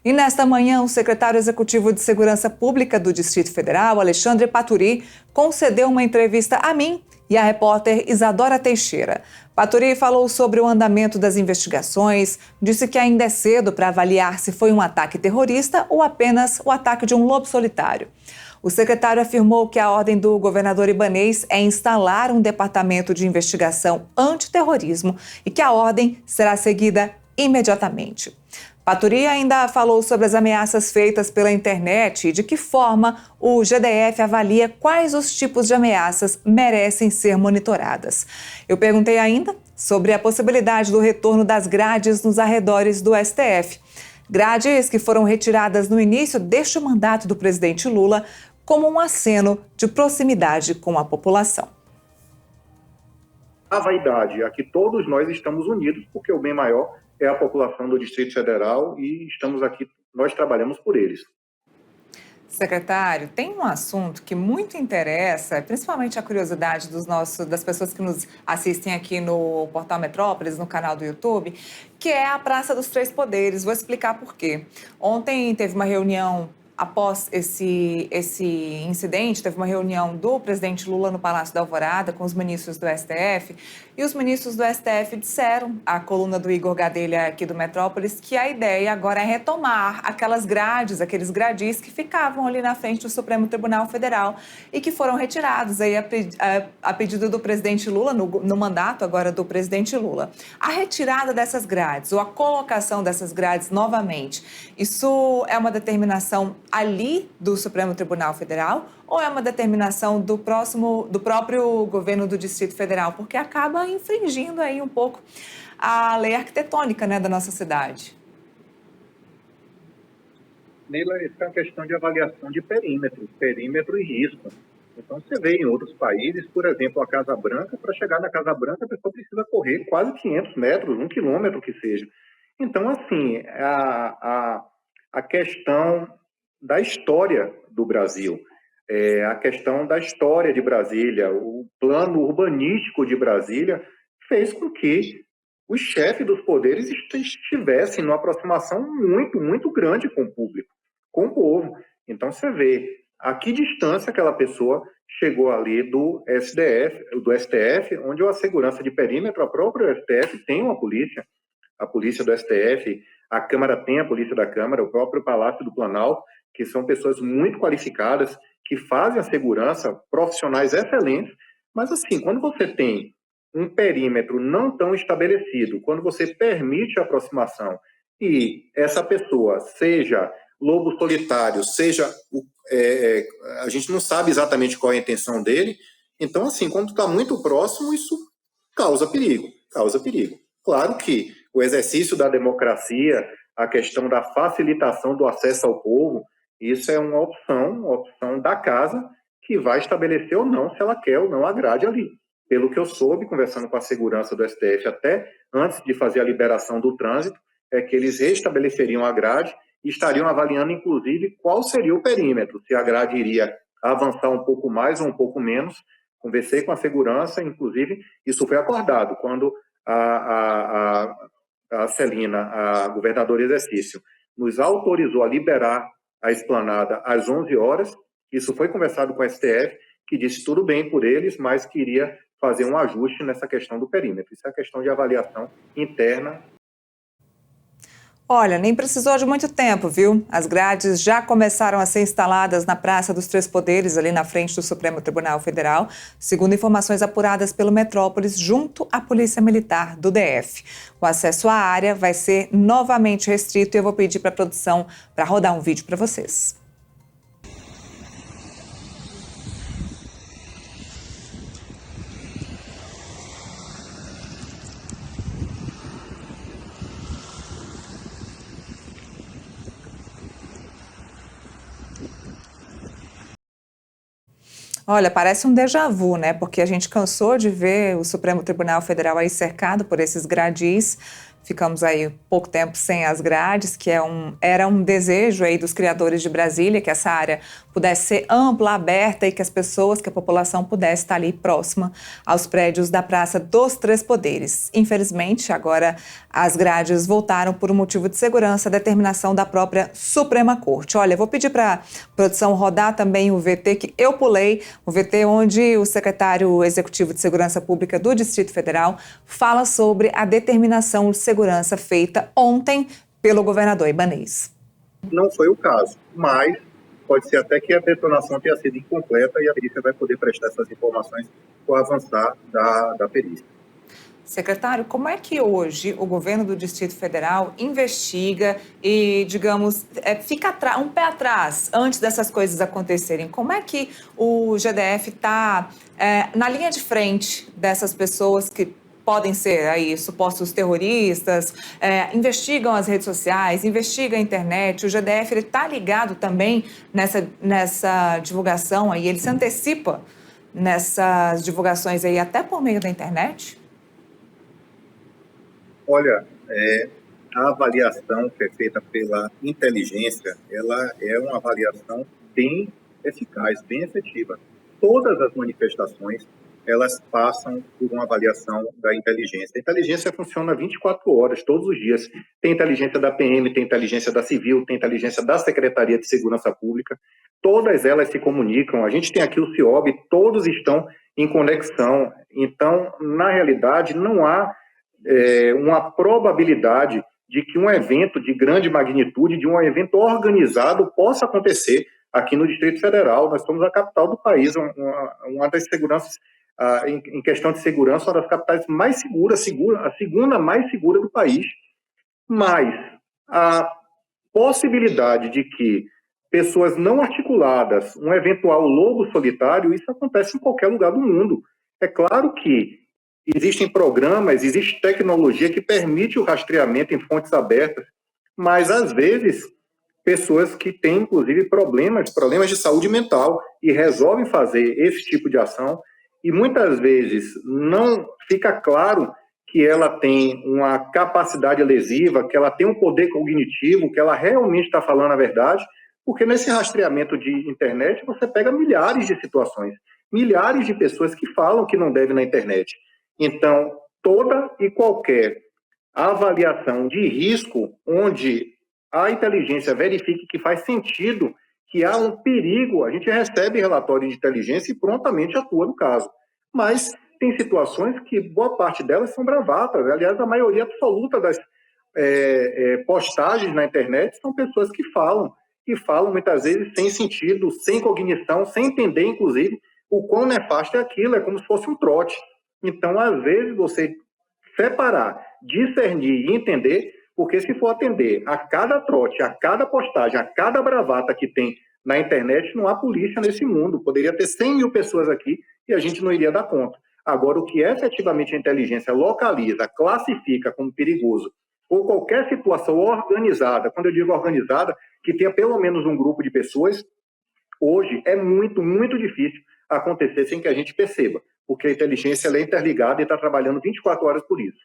E nesta manhã, o secretário executivo de Segurança Pública do Distrito Federal, Alexandre Paturi, concedeu uma entrevista a mim e à repórter Isadora Teixeira. Paturi falou sobre o andamento das investigações, disse que ainda é cedo para avaliar se foi um ataque terrorista ou apenas o ataque de um lobo solitário. O secretário afirmou que a ordem do governador Ibanez é instalar um departamento de investigação antiterrorismo e que a ordem será seguida imediatamente. Paturi ainda falou sobre as ameaças feitas pela internet e de que forma o GDF avalia quais os tipos de ameaças merecem ser monitoradas. Eu perguntei ainda sobre a possibilidade do retorno das grades nos arredores do STF. Grades que foram retiradas no início deste mandato do presidente Lula como um aceno de proximidade com a população. A vaidade, aqui todos nós estamos unidos, porque o bem maior é a população do Distrito Federal e estamos aqui, nós trabalhamos por eles. Secretário, tem um assunto que muito interessa, principalmente a curiosidade das pessoas que nos assistem aqui no Portal Metrópolis, no canal do YouTube, que é a Praça dos Três Poderes. Vou explicar por quê. Ontem teve uma reunião. Após esse incidente, teve uma reunião do presidente Lula no Palácio da Alvorada com os ministros do STF e os ministros do STF disseram à coluna do Igor Gadelha aqui do Metrópolis que a ideia agora é retomar aquelas grades, aqueles gradis que ficavam ali na frente do Supremo Tribunal Federal e que foram retirados aí a pedido do presidente Lula, no mandato agora do presidente Lula. A retirada dessas grades ou a colocação dessas grades novamente, isso é uma determinação ali do Supremo Tribunal Federal ou é uma determinação do próprio governo do Distrito Federal? Porque acaba infringindo aí um pouco a lei arquitetônica, né, da nossa cidade. Neila, essa é uma questão de avaliação de perímetro e risco. Então, você vê em outros países, por exemplo, a Casa Branca, para chegar na Casa Branca, a pessoa precisa correr quase 500 metros, 1 quilômetro que seja. Então, assim, a questão da história do Brasil, a questão da história de Brasília, o plano urbanístico de Brasília fez com que os chefes dos poderes estivessem numa aproximação muito, muito grande com o público, com o povo. Então, você vê a que distância aquela pessoa chegou ali do STF, onde a segurança de perímetro, a própria STF tem uma polícia, a polícia do STF, a Câmara tem a polícia da Câmara, o próprio Palácio do Planalto, que são pessoas muito qualificadas, que fazem a segurança, profissionais excelentes, mas assim, quando você tem um perímetro não tão estabelecido, quando você permite a aproximação e essa pessoa, seja lobo solitário, seja a gente não sabe exatamente qual é a intenção dele, então assim, quando está muito próximo, isso causa perigo. Claro que o exercício da democracia, a questão da facilitação do acesso ao povo, isso é uma opção da casa que vai estabelecer ou não se ela quer ou não a grade ali. Pelo que eu soube, conversando com a segurança do STF até antes de fazer a liberação do trânsito, é que eles restabeleceriam a grade e estariam avaliando, inclusive, qual seria o perímetro, se a grade iria avançar um pouco mais ou um pouco menos. Conversei com a segurança, inclusive, isso foi acordado quando a Celina, a governadora em exercício, nos autorizou a liberar a esplanada às 11 horas. Isso foi conversado com o STF, que disse tudo bem por eles, mas queria fazer um ajuste nessa questão do perímetro. Isso é questão de avaliação interna. Olha, nem precisou de muito tempo, viu? As grades já começaram a ser instaladas na Praça dos Três Poderes, ali na frente do Supremo Tribunal Federal, segundo informações apuradas pelo Metrópolis, junto à Polícia Militar do DF. O acesso à área vai ser novamente restrito e eu vou pedir para a produção para rodar um vídeo para vocês. Olha, parece um déjà vu, né? Porque a gente cansou de ver o Supremo Tribunal Federal aí cercado por esses gradis ficamos aí pouco tempo sem as grades, que era um desejo aí dos criadores de Brasília, que essa área pudesse ser ampla, aberta e que que a população pudesse estar ali próxima aos prédios da Praça dos Três Poderes. Infelizmente, agora as grades voltaram por um motivo de segurança, determinação da própria Suprema Corte. Olha, vou pedir para a produção rodar também o VT que eu pulei, o VT onde o secretário executivo de Segurança Pública do Distrito Federal fala sobre a determinação de segurança feita ontem pelo governador Ibanez. Não foi o caso, mas pode ser até que a detonação tenha sido incompleta e a perícia vai poder prestar essas informações com o avançar da perícia. Secretário, como é que hoje o governo do Distrito Federal investiga e, digamos, fica um pé atrás antes dessas coisas acontecerem? Como é que o GDF está na linha de frente dessas pessoas que podem ser aí supostos terroristas, investigam as redes sociais, investigam a internet? O GDF está ligado também nessa divulgação aí, ele se antecipa nessas divulgações aí até por meio da internet? Olha, a avaliação que é feita pela inteligência, ela é uma avaliação bem eficaz, bem efetiva. Todas as manifestações, elas passam por uma avaliação da inteligência. A inteligência funciona 24 horas, todos os dias. Tem inteligência da PM, tem inteligência da Civil, tem inteligência da Secretaria de Segurança Pública. Todas elas se comunicam. A gente tem aqui o CIOB, todos estão em conexão. Então, na realidade, não há uma probabilidade de que um evento de grande magnitude, de um evento organizado, possa acontecer aqui no Distrito Federal. Nós somos a capital do país, uma das seguranças, em questão de segurança, uma das capitais mais seguras, a segunda mais segura do país. Mas a possibilidade de que pessoas não articuladas, um eventual lobo solitário, isso acontece em qualquer lugar do mundo. É claro que existem programas, existe tecnologia que permite o rastreamento em fontes abertas, mas, às vezes, pessoas que têm, inclusive, problemas de saúde mental e resolvem fazer esse tipo de ação e, muitas vezes, não fica claro que ela tem uma capacidade lesiva, que ela tem um poder cognitivo, que ela realmente está falando a verdade, porque nesse rastreamento de internet você pega milhares de situações, milhares de pessoas que falam que não devem na internet. Então, toda e qualquer avaliação de risco onde a inteligência verifique que faz sentido, que há um perigo, a gente recebe relatório de inteligência e prontamente atua no caso. Mas tem situações que boa parte delas são bravatas. Aliás, a maioria absoluta das postagens na internet são pessoas que falam muitas vezes sem sentido, sem cognição, sem entender, inclusive, o quão nefasto é aquilo, é como se fosse um trote. Então, às vezes, você separar, discernir e entender, porque se for atender a cada trote, a cada postagem, a cada bravata que tem na internet, não há polícia nesse mundo. Poderia ter 100 mil pessoas aqui e a gente não iria dar conta. Agora, o que efetivamente a inteligência localiza, classifica como perigoso, ou qualquer situação organizada, quando eu digo organizada, que tenha pelo menos um grupo de pessoas, hoje é muito, muito difícil acontecer sem que a gente perceba, porque a inteligência ela é interligada e está trabalhando 24 horas por isso.